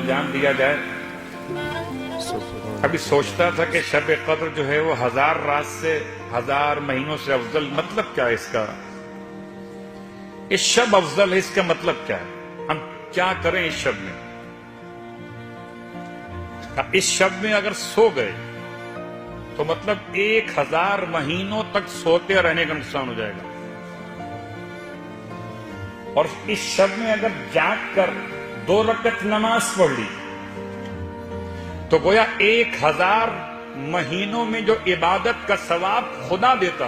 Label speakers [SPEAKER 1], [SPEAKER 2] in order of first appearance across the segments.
[SPEAKER 1] انجام دیا جائے. ابھی سوچتا تھا کہ شب قدر جو ہے وہ 1000 رات سے 1000 مہینوں سے افضل. مطلب کیا ہے اس کا؟ اس شب افضل ہے، اس کا مطلب کیا ہے؟ ہم کیا کریں اس شب میں؟ اس شب میں اگر سو گئے تو مطلب 1000 مہینوں تک سوتے رہنے کا نقصان ہو جائے گا. اور اس شب میں اگر جاگ کر 2 رکعت نماز پڑھ لی تو گویا 1000 مہینوں میں جو عبادت کا ثواب خدا دیتا.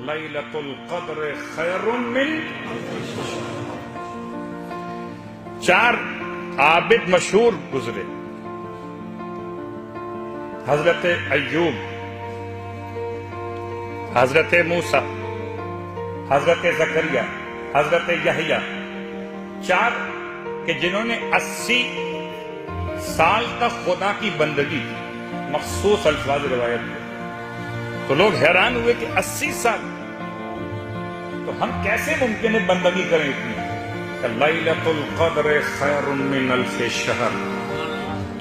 [SPEAKER 1] لیلۃ القدر خیر من 4 عابد مشہور گزرے. حضرت ایوب، حضرت موسیٰ، حضرت زکریا، حضرت یحییٰ، 4 کہ جنہوں نے 80 سال تک خدا کی بندگی کی. مخصوص الفاظ روایت میں تو لوگ حیران ہوئے کہ 80 سال تو ہم کیسے ممکن ہے بندگی کریں اتنی؟ لیلۃ القدر خیر من 1000 شہر.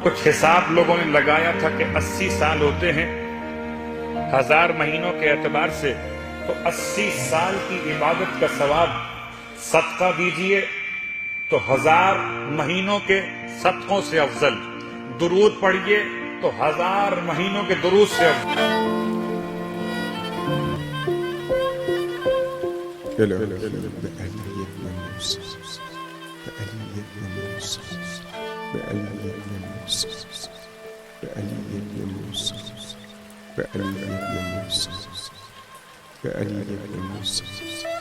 [SPEAKER 1] کچھ حساب لوگوں نے لگایا تھا کہ 80 سال ہوتے ہیں 1000 مہینوں کے اعتبار سے، تو 80 سال کی عبادت کا ثواب صدقہ دیجئے تو 1000 مہینوں کے صدقوں سے افضل. درود پڑھیے تو 1000 مہینوں کے درود سے افضل.
[SPEAKER 2] بألي بن موسى